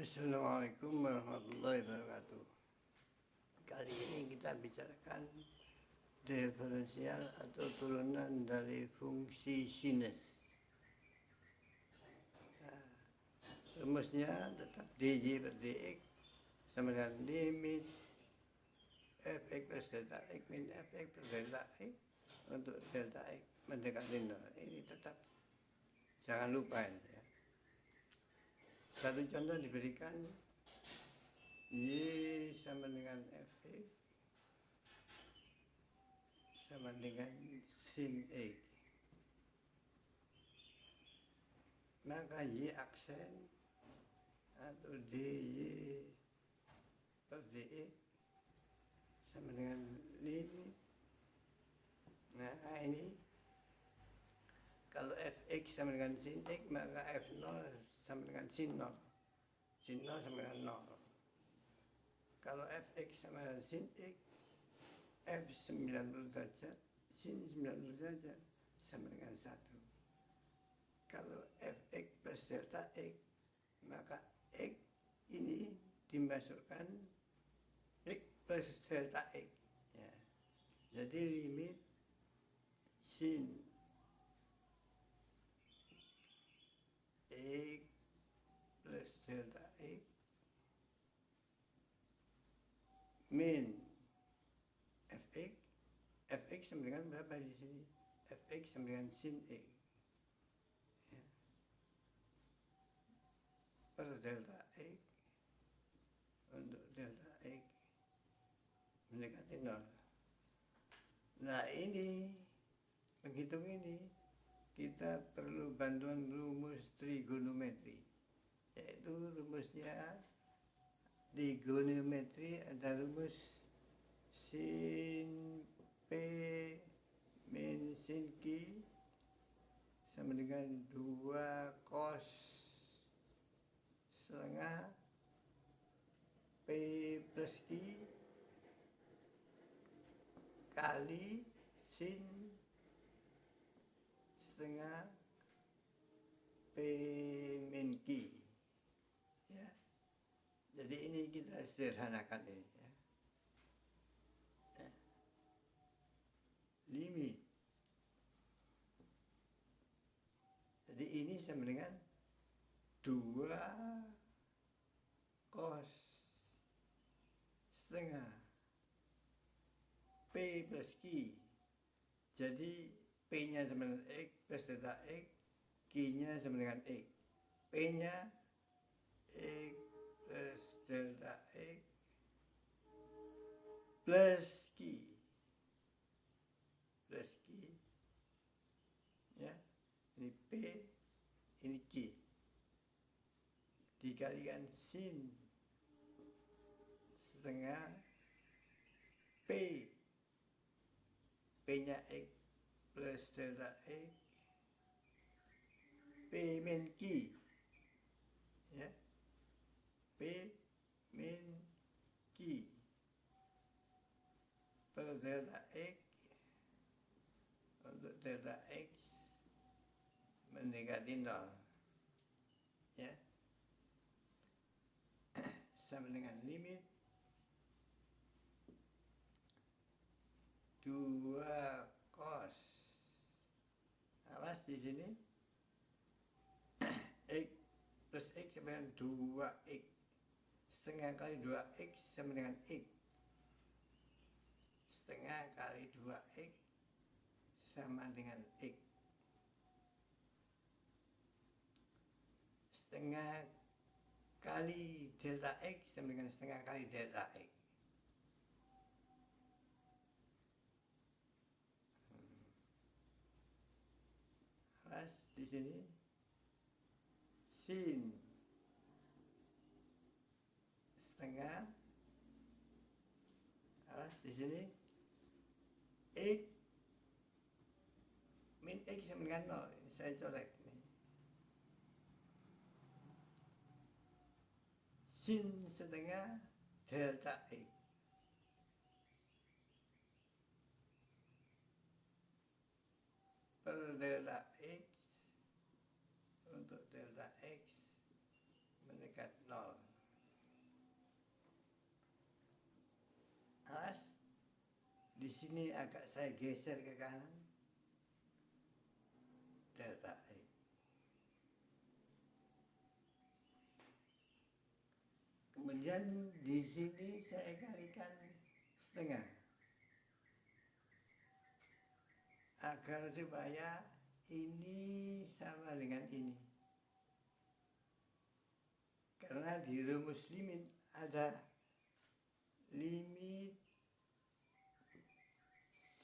Assalamualaikum warahmatullahi wabarakatuh. Kali ini kita bicarakan diferensial atau turunan dari fungsi sinus. Rumusnya tetap dj per dx sama dengan limit fx plus delta x min fx per delta x untuk delta x mendekati 0. Ini tetap jangan lupa ini ya. Satu contoh diberikan y sama dengan fx sama dengan sin x, maka y aksen atau dy per dx sama dengan limit. Nah ini kalau fx sama dengan sin x, maka f0 sama dengan sin 0. Sin 0 sama dengan 0. Kalau fx sama dengan sin x, f 90 derajat, sin 90 derajat sama dengan 1. Kalau fx plus delta x, maka x ini dimasukkan x plus delta x. Ya. Jadi limit sin x plus delta x min fx sama dengan berapa di sini? Fx sama dengan sin x ya, per delta x untuk delta x mendekati 0. Nah ini menghitung ini kita perlu bantuan rumus trigonometri, yaitu rumusnya trigonometri ada rumus sin p min sin q sama dengan 2 cos setengah p plus q kali sin setengah p min q ya. Jadi ini kita sederhanakan ini ya. Limit. Jadi ini sama dengan 2 cos setengah p plus q. Jadi p-nya sama dengan x plus delta x, q-nya sama dengan x. P-nya x plus delta x plus q ya, ini p, ini q, dikalikan sin setengah p, p-nya x plus delta x, p min q ya, p min q per delta x untuk delta x mendekati 0 ya, sama dengan limit 2 cos, awas di sini x plus x sama dengan 2x, setengah kali 2x sama dengan x, setengah kali 2x sama dengan x, setengah kali delta x sama dengan setengah kali delta x. Awas di sini sin setengah, awas di sini x min x sama dengan 0. Ini saya colek nih. Sin setengah delta x per delta x untuk delta x mendekat 0. sini agak saya geser ke kanan, delta X. Kemudian di sini saya kalikan setengah agar supaya ini sama dengan ini. Karena di rumus limit ada limit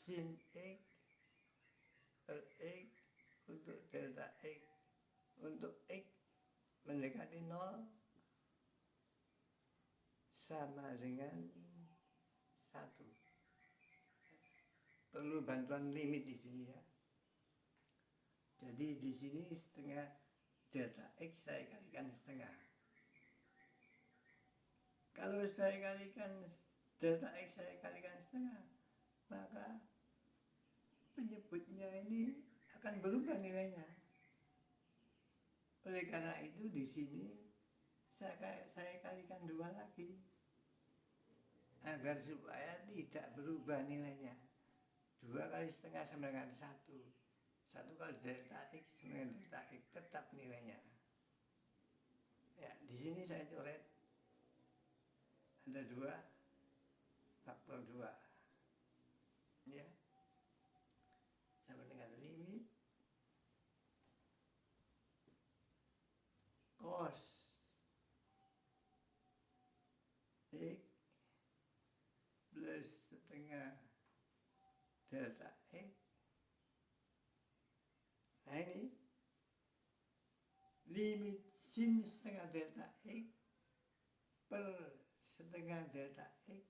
sin X per X untuk delta X untuk X mendekati 0 sama dengan 1. Perlu bantuan limit di sini ya. Jadi di sini setengah delta X saya kalikan setengah. Kalau saya kalikan delta X saya kalikan setengah, maka penyebutnya ini akan berubah nilainya. Oleh karena itu di sini saya kalikan 2 lagi agar supaya tidak berubah nilainya. 2 kali setengah sama dengan 1. 1 kali delta X sama dengan delta X tetap nilainya. Ya, di sini saya coret ada 2 faktor 2 ya, sama dengan limit cos X plus setengah delta X. Nah ini limit sin setengah delta X per setengah delta X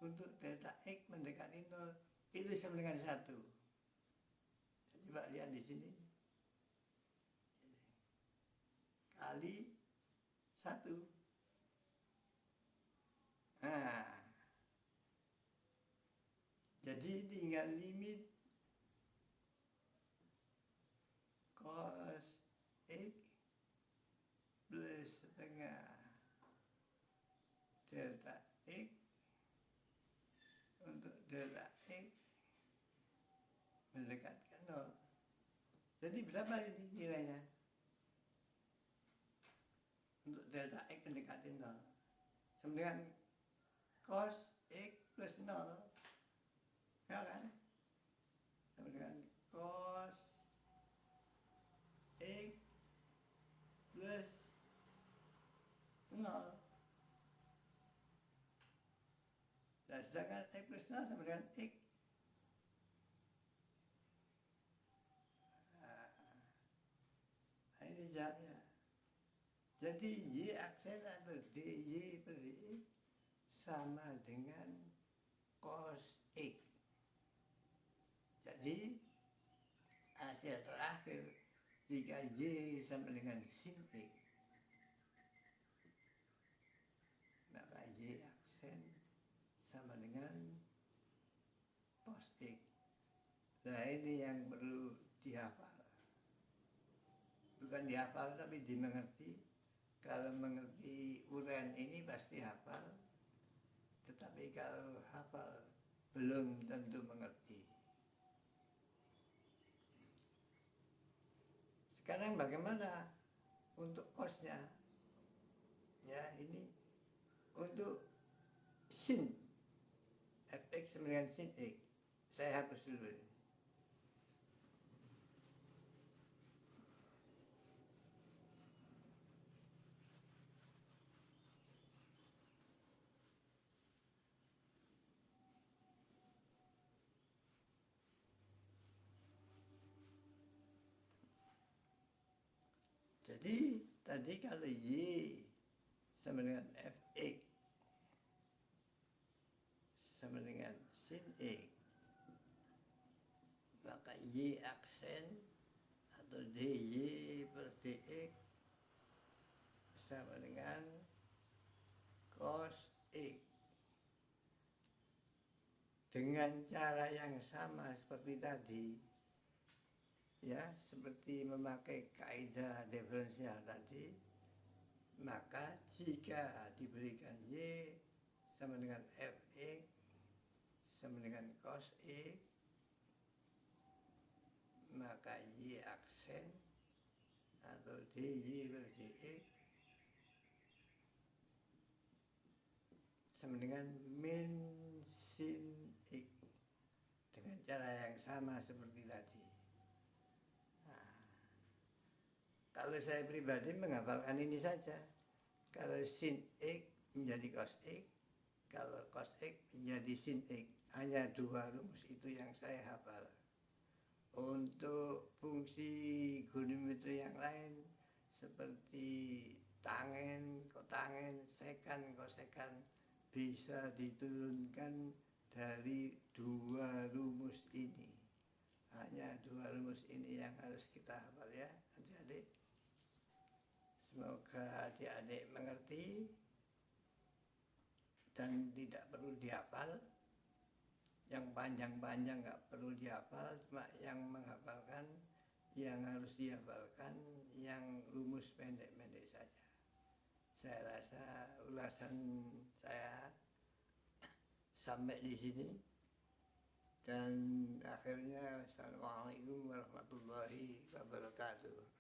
untuk delta X mendekati 0 itu sama dengan 1. Coba lihat di sini. Kali 1. Nah, jadi tinggal limit cos X plus setengah delta X untuk delta X mendekati 0. Jadi berapa ini nilainya? Untuk delta X mendekati 0 sama dengan cos X plus 0, ya kan? Sama dengan cos X plus 0. Nah, sedangkan X plus 0 sama dengan X. Nah, ini jawabnya. Jadi Y aksen atau DY per DX sama dengan cos X. Jadi hasil terakhir jika Y sama dengan sin X, maka Y aksen sama dengan cos X. Nah ini yang perlu dihafal. Bukan dihafal tapi dimengerti. Kalau mengerti uraian ini pasti hafal. Tetapi kalau hafal belum tentu mengerti. Sekarang bagaimana untuk cosnya? Ya ini untuk sin fx sama dengan sin x. Saya hapus dulu ini. Jadi tadi kalau Y sama dengan fx sama dengan sin x, maka Y aksen atau dy per dx sama dengan cos x. Dengan cara yang sama seperti tadi, ya, seperti memakai kaidah diferensial tadi, maka jika diberikan Y sama dengan fx sama dengan cos X, maka Y aksen atau DJ per DX sama dengan min sin X dengan cara yang sama seperti tadi. Nah, kalau saya pribadi menghafalkan ini saja. Kalau sin X menjadi cos X, kalau cos X menjadi sin X. Hanya dua rumus itu yang saya hafal. Untuk fungsi goniometri yang lain seperti tangen, kotangen, sekan, kosekan bisa diturunkan dari dua rumus ini. Hanya dua rumus ini yang harus kita hafal ya adik-adik. Semoga adik-adik mengerti dan tidak perlu dihafal. Yang panjang-panjang nggak perlu dihafal, cuma yang menghafalkan, yang harus dihafalkan, yang rumus pendek-pendek saja. Saya rasa ulasan saya sampai di sini. Dan akhirnya, Assalamualaikum warahmatullahi wabarakatuh.